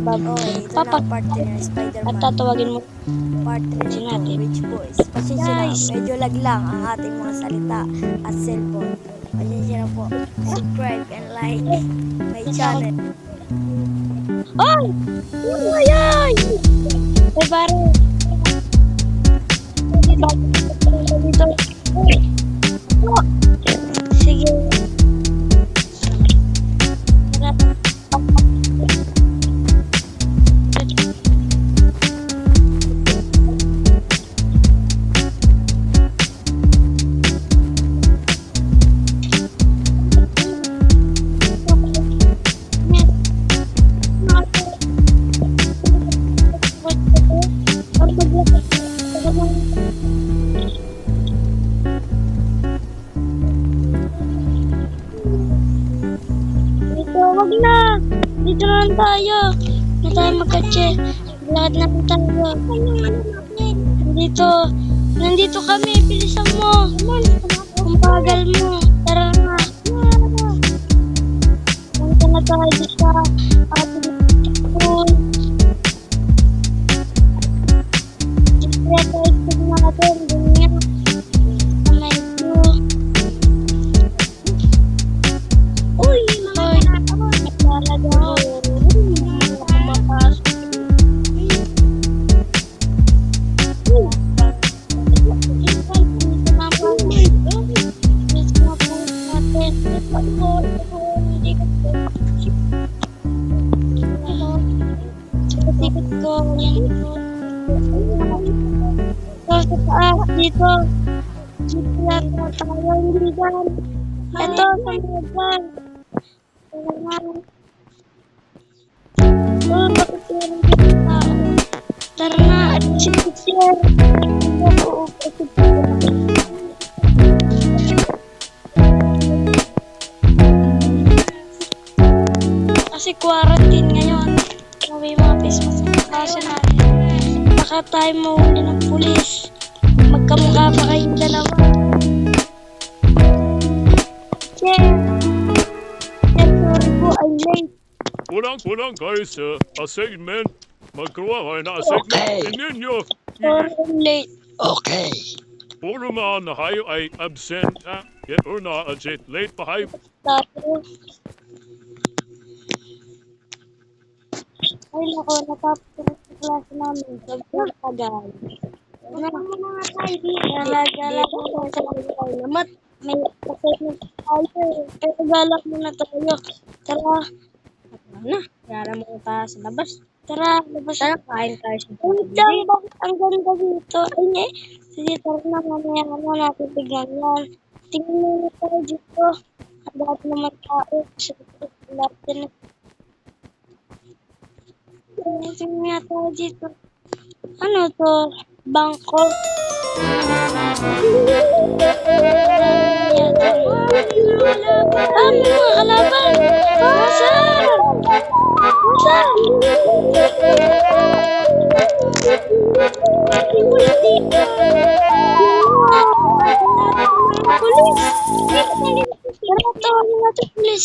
Okay, ito na ang part 3 ng At Spider-Man. tatawagin mo Part 3 si nito, natin. Rich Boys. Pasensya na, Guys. medyo lag lang ang ating mga salita at cellphone. Pasensya na po. Subscribe and like my channel. Ay! Ay! Ay, pare. Dito. Sige. Wag na! Dito na lang tayo. Na tayo magkatse. Lahat naman tayo. Nandito kami. Bilisan mo. Kung bagal mo. Tara na. Punta na tayo sa ating school. Kaya tayo tignan natin. Ganyan. Kamay ko. Uy! Talaga ako. Kumapasok. Tikit ko. Sa taas. Dito. Dito lang tayo. Hindi dyan. Ito. Sa mga dyan. Bakit meron dito tao? Tara na, at share. Kasi quarantine ngayon. May mga face mask sa klase natin. Baka tayo mahuli ng pulis. Magkamukha pa kayong dalawa. Sorry po, I'm late. Kulang kayo sa assignment. Magkawa kayo na assignment ninyo. Sorry, I'm late. Okay. Puro mga na kayo ay absent. Yan o na, late pa kayo. Tayo. Ay, nako, natapos ko sa klase namin. Sobrang tagal. Gala ko sa lamat. May assignment tayo eh. Pero gala muna tayo. Tara. Na, gala muna tayo sa labas. Tara, labas. Tara, kain tayo sa labas. Bakit ang ganda dito? Ay, sige, tara na, mamaya natin tignan yan. Tingnan muna tayo dito. Ang lahat naman tao. Lahat yan. Tingnan nga tayo dito. Ano to? Bangko. Mga kalaban! Nasaan? Pulis dito! Pulis! Tara, tawagin natin pulis!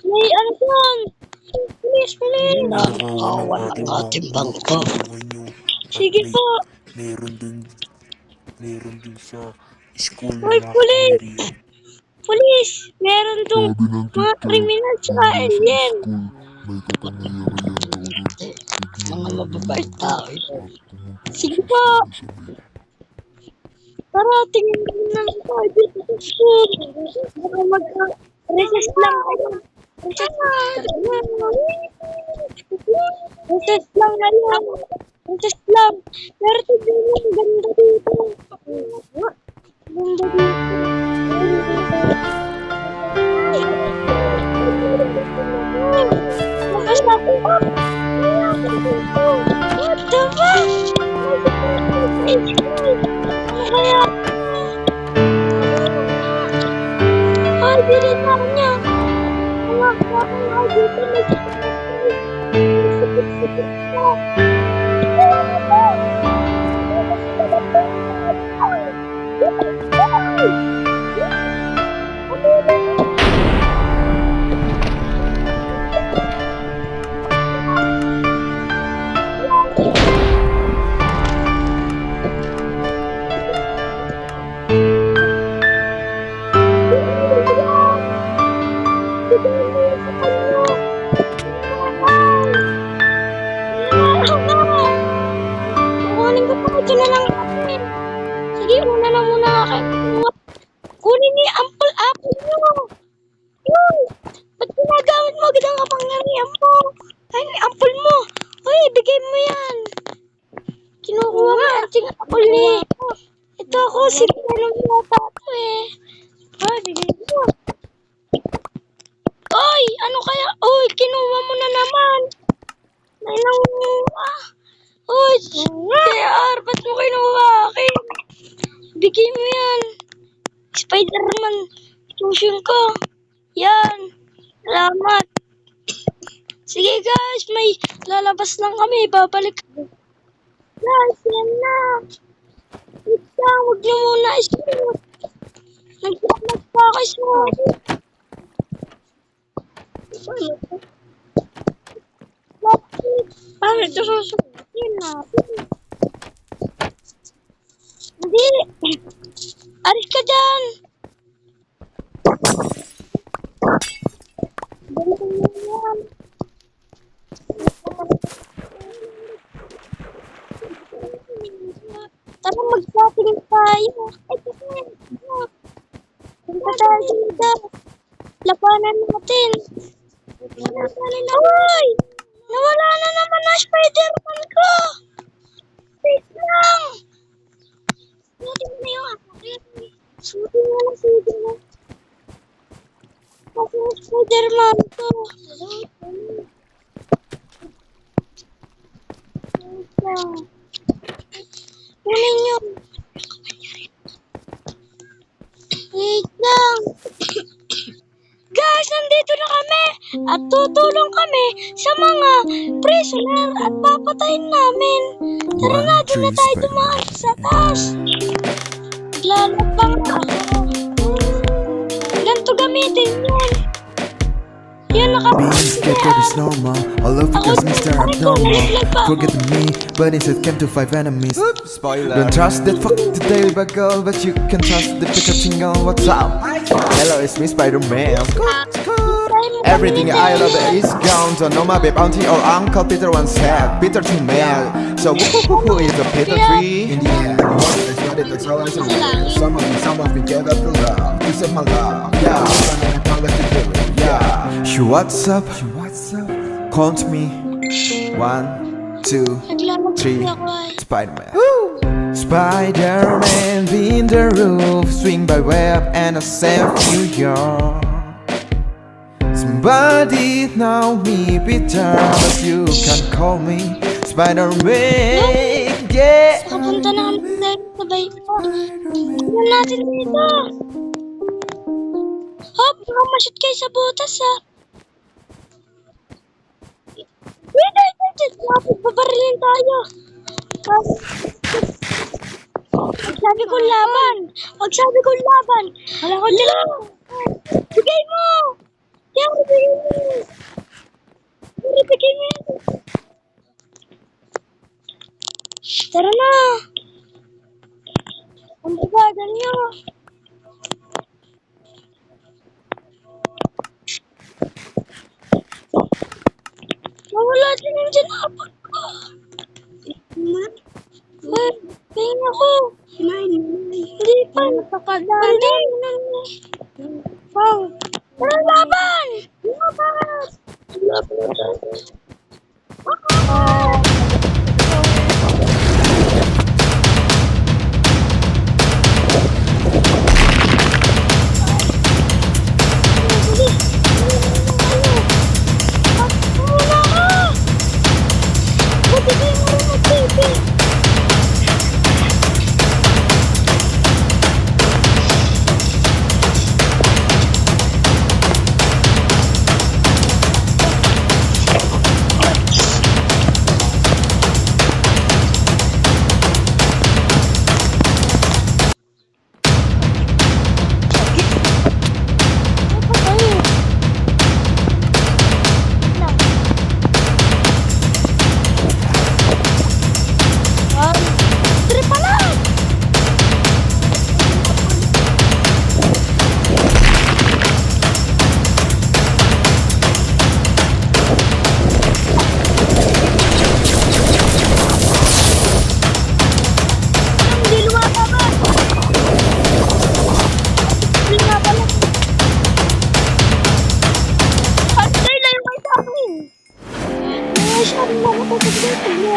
May ano doon? Pulis! Nakakawan ang ating bangko. Sige po! Meron dun sa school Hoy, na pulis! area. Pulis! Meron dong mga kriminal sa alien! May kapangyarihan daw dun. Mga mababait tao ito. Sige po! Tara, tingin lang tayo dito sa school. Baka mag-recess lang kayo. Recess lang kayo. Recess lang. Pero tignan mo, ganda dito. Ganda dito. Lakas na ako. What the fuck? Ano kaya? Ay, bilhin na ako niya. Wala ko akong dito. Sipit-sipit ko. Kunin niyo ang apple niyo. Uy! Ba't ginagamit mo agad ang kapangyarihan mo? Ay, ampul mo. Uy, bigay mo yan. Kinukuha mo ang ting apple ni. Ito ako, sinanong yata ito eh. Ay, bigay mo. Uy, ano kaya? Uy, kinuha mo na naman. May nang... Uy, JR, ba't mo kinuha akin? Bigay mo yan. Spider-Man, susun ko. Yan. Salamat. Sige guys, may lalabas lang kami. Babalik. Guys, yan na. Wait lang, huwag niyo muna isipin. Nagpapalag pa kayo sa akin. Paano ito susukin natin? Hindi. Aris ka dyan. Ganito mo yan. Tara, mag-shopping tayo. Ay, kasi. Punta tayo dito. Labanan natin. Uy! Nawala na naman na Spider-Man ko. Wait lang. Sutin mo na yung akin. Sutin mo na, sutin mo. Kasi yung Spider-Man ko. Wait lang. Kunin nyo. Wait lang. Guys, nandito na kami at tutulong kami sa mga prisoner at papatayin namin. Tara na, doon na tayo dumaan sa taas. Lalapang ako. Ganito gamitin yun. Yan Being scared is normal. All of because Mr. Abnormal. Forget me, but instead came to 5 enemies. Spoiler. Don't trust that fuck the daily bugle, but you can trust the picture tingle. What's up? Hello, it's me, Spider-Man. Everything I love is gone. Don't know my babe auntie or uncle Peter once had. Peter too mad. So who is a Peter tree? In the end, that's what it takes all I say. Some of me gave up the love. You said my love. Yeah, yeah. She what's up? Count me. 1, 2, 3. Spider-Man. Spider-Man in the roof, swing by web and I save New York. Somebody know me Peter, but you can call me Spider-Man. Yeah. Papunta na kami sabay po. Ano natin dito? Hop, baka ma-shoot kayo sa butas ha. Wait. Babarilin tayo. Magsabi kong laban. Wala ko dyan. Bigay mo. Bigay mo. Tara na. Ang babagan nyo. Wala din yung ginapon ko. Tingin ako. Hindi pa. Napakadali. Wow. Tara laban!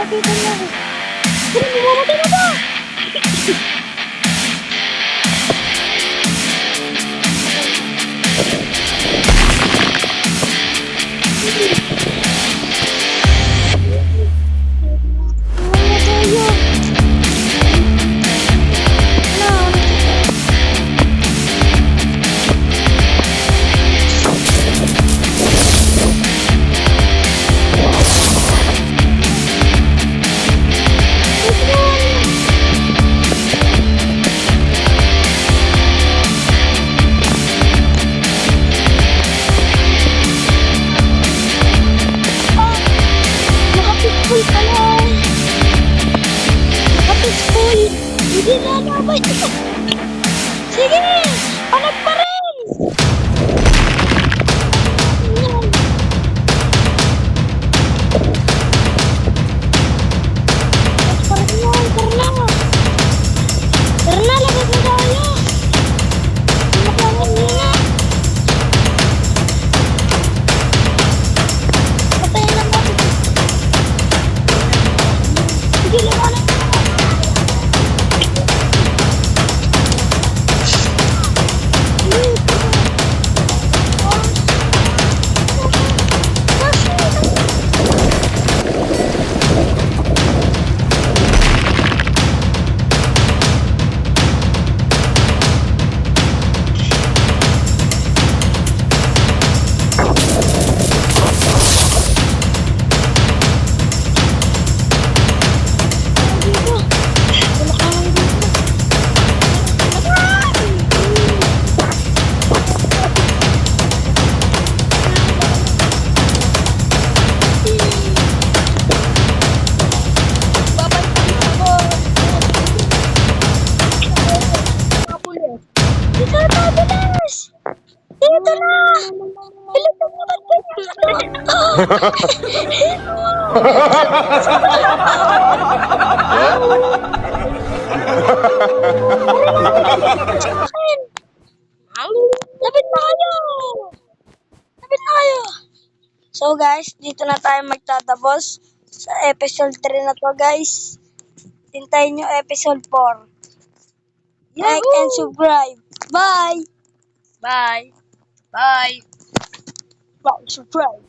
lapitan mo. Pero bumamatay na ba? Nakapitful pala. Nakapitful. Hindi na nabay. Sige, panag pa rin. Yan. Tara na, tara na. Tara na, labas na tayo. Makawan nila. Patayin lang natin. Sige, labanan mo. Dito na, bilis! Dito na! Bilis na naman kayo! Lapit na kayo! Lapit na kayo! So guys, dito na tayo magtatapos sa episode 3 na to guys. Hintayin nyo episode 4. Like and subscribe. Bye! Bye. Bye. Like, subscribe.